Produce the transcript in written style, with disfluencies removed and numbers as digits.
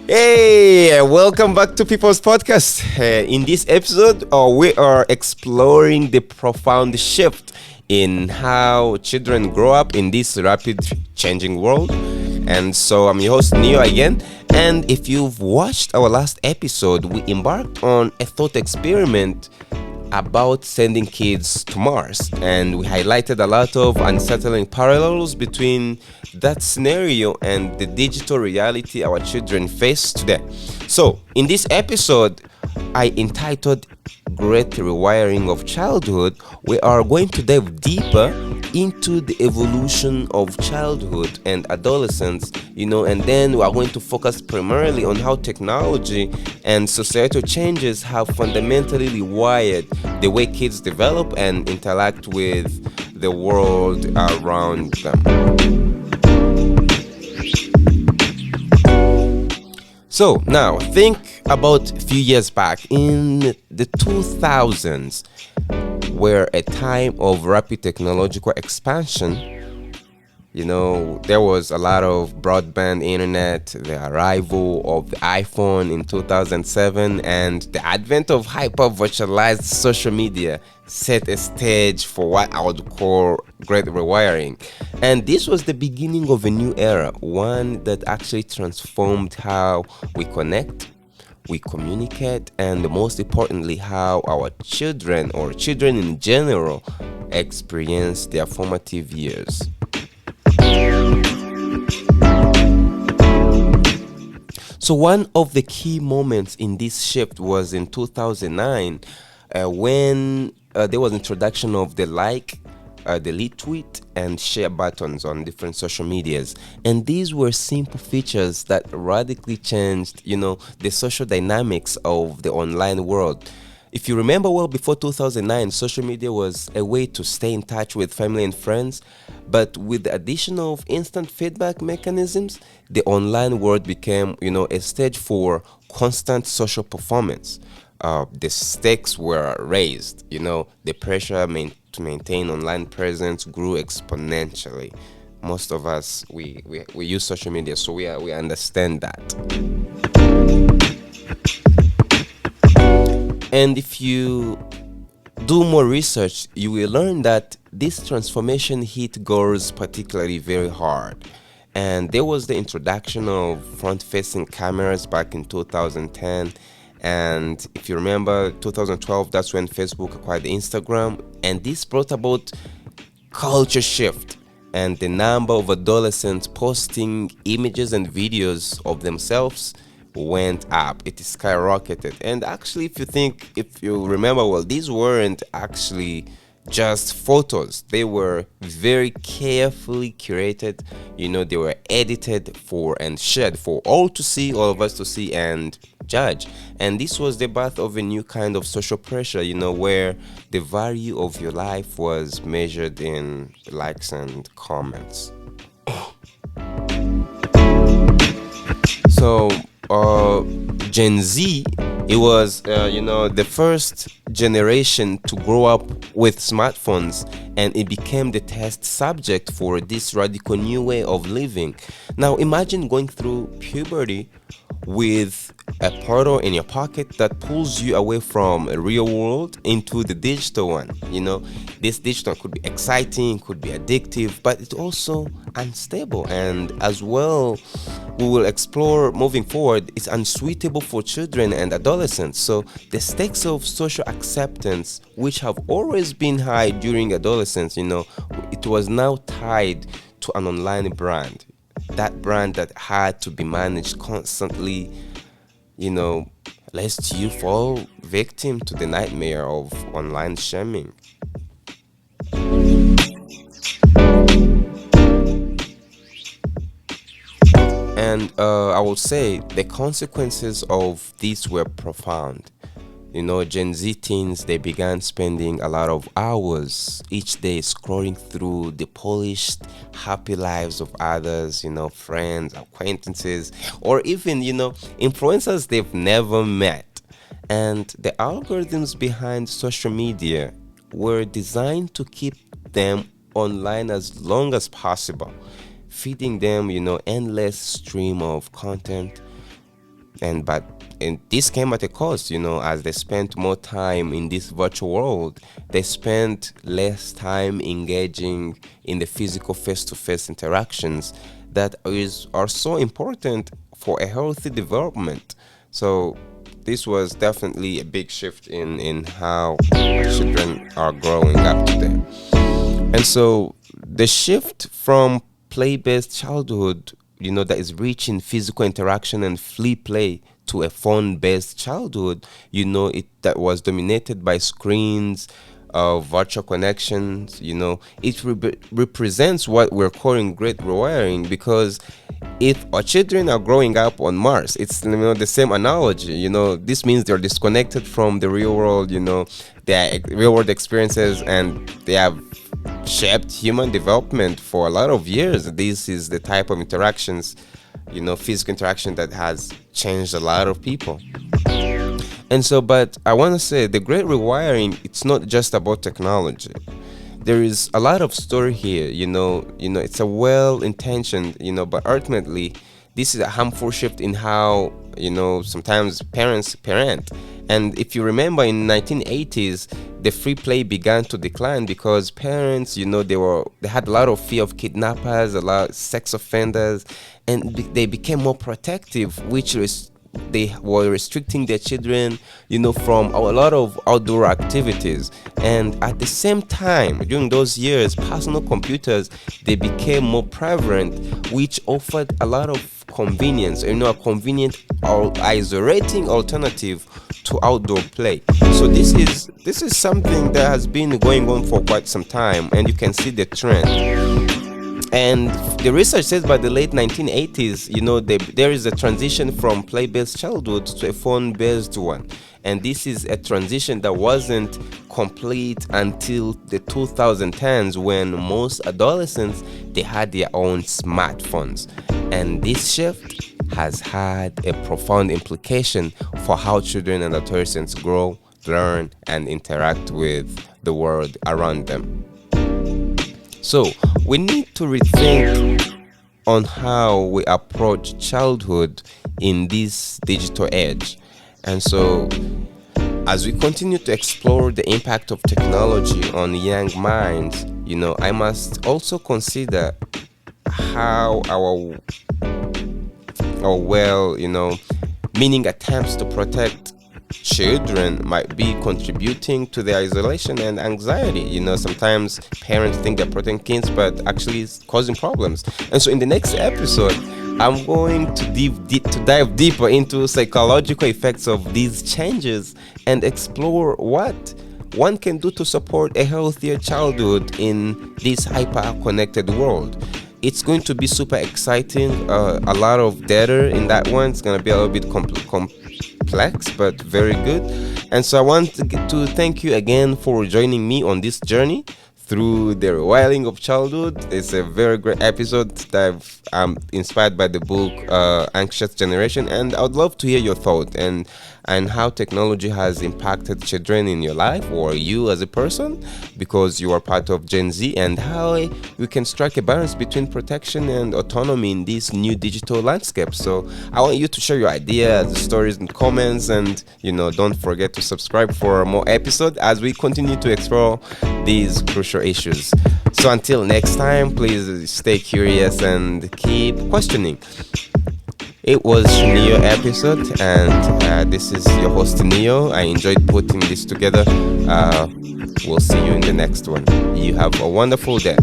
Hey, welcome back to People's Podcast. In this episode, we are exploring the profound shift in how children grow up in this rapid changing world. And so I'm your host, Neo, again. And if you've watched our last episode, we embarked on a thought experiment about sending kids to Mars, and we highlighted a lot of unsettling parallels between that scenario and the digital reality our children face today. So, in this episode, I entitled Great Rewiring of Childhood, we are going to dive deeper into the evolution of childhood and adolescence, and then we are going to focus primarily on how technology and societal changes have fundamentally rewired the way kids develop and interact with the world around them. So now think about a few years back in the 2000s, where a time of rapid technological expansion. There was a lot of broadband internet, the arrival of the iPhone in 2007, and the advent of hyper-virtualized social media set a stage for what I would call great rewiring. And this was the beginning of a new era, one that actually transformed how we connect, we communicate, and most importantly, how our children or children in general experience their formative years. So one of the key moments in this shift was in 2009 when there was introduction of the retweet and share buttons on different social medias. And these were simple features that radically changed, the social dynamics of the online world. If you remember well, before 2009, social media was a way to stay in touch with family and friends. But with the addition of instant feedback mechanisms, the online world became, a stage for constant social performance. The stakes were raised, the pressure to maintain online presence grew exponentially. Most of us, we use social media, so we understand that. And if you do more research, you will learn that this transformation hit girls particularly very hard. And there was the introduction of front-facing cameras back in 2010. And if you remember, 2012, that's when Facebook acquired Instagram. And this brought about culture shift. And the number of adolescents posting images and videos of themselves went up. It skyrocketed. And actually, if you remember well, these weren't actually just photos. They were very carefully curated. They were edited for and shared for all of us to see and judge. And this was the birth of a new kind of social pressure, where the value of your life was measured in likes and comments. So Gen Z, it was the first generation to grow up with smartphones, and it became the test subject for this radical new way of living. Now imagine going through puberty with a portal in your pocket that pulls you away from a real world into the digital one. This digital could be exciting, could be addictive, but it's also unstable, and as well, we will explore moving forward, it's unsuitable for children and adolescents. So the stakes of social acceptance, which have always been high during adolescence, it was now tied to an online brand. That brand that had to be managed constantly, lest you fall victim to the nightmare of online shaming. And I will say the consequences of this were profound. Gen Z teens, they began spending a lot of hours each day scrolling through the polished, happy lives of others, friends, acquaintances, or even, influencers they've never met. And the algorithms behind social media were designed to keep them online as long as possible, feeding them, endless stream of content And this came at a cost, as they spent more time in this virtual world, they spent less time engaging in the physical face-to-face interactions are so important for a healthy development. So this was definitely a big shift in how children are growing up today. And so the shift from play-based childhood, that is rich in physical interaction and free play, to a phone-based childhood, it that was dominated by screens, virtual connections. It represents what we're calling great rewiring, because if our children are growing up on Mars, it's the same analogy. This means they're disconnected from the real world. Their real world experiences, and they have shaped human development for a lot of years. This is the type of interactions, physical interaction, that has changed a lot of people. And so, but I want to say the great rewiring, it's not just about technology. There is a lot of story here, it's a well-intentioned, but ultimately this is a harmful shift in how, sometimes parents parent. And if you remember, in 1980s, the free play began to decline because parents, they had a lot of fear of kidnappers, a lot of sex offenders, and they became more protective, which is they were restricting their children, from a lot of outdoor activities. And at the same time, during those years, personal computers, they became more prevalent, which offered a lot of convenience, a convenient or isolating alternative to outdoor play. So this is something that has been going on for quite some time, and you can see the trend. And the research says by the late 1980s, there is a transition from play-based childhood to a phone-based one. And this is a transition that wasn't complete until the 2010s, when most adolescents, they had their own smartphones. And this shift has had a profound implication for how children and adolescents grow, learn, and interact with the world around them. So we need to rethink on how we approach childhood in this digital age. And so as we continue to explore the impact of technology on young minds, I must also consider how our meaning attempts to protect children might be contributing to their isolation and anxiety. Sometimes parents think they're protecting kids, but actually it's causing problems. And so in the next episode, I'm going to dive deeper into psychological effects of these changes and explore what one can do to support a healthier childhood in this hyper-connected world. It's going to be super exciting. A lot of data in that one. It's going to be a little bit complex, but very good. And so I want to thank you again for joining me on this journey through the rewiring of childhood. It's a very great episode that I'm inspired by the book Anxious Generation, and I would love to hear your thought and how technology has impacted children in your life, or you as a person, because you are part of Gen Z, and how we can strike a balance between protection and autonomy in this new digital landscape. So I want you to share your ideas, stories, and comments, and don't forget to subscribe for more episodes as we continue to explore these crucial issues. So until next time, please stay curious and keep questioning. It was Neo episode, and this is your host Neo. I enjoyed putting this together. We'll see you in the next one. You have a wonderful day.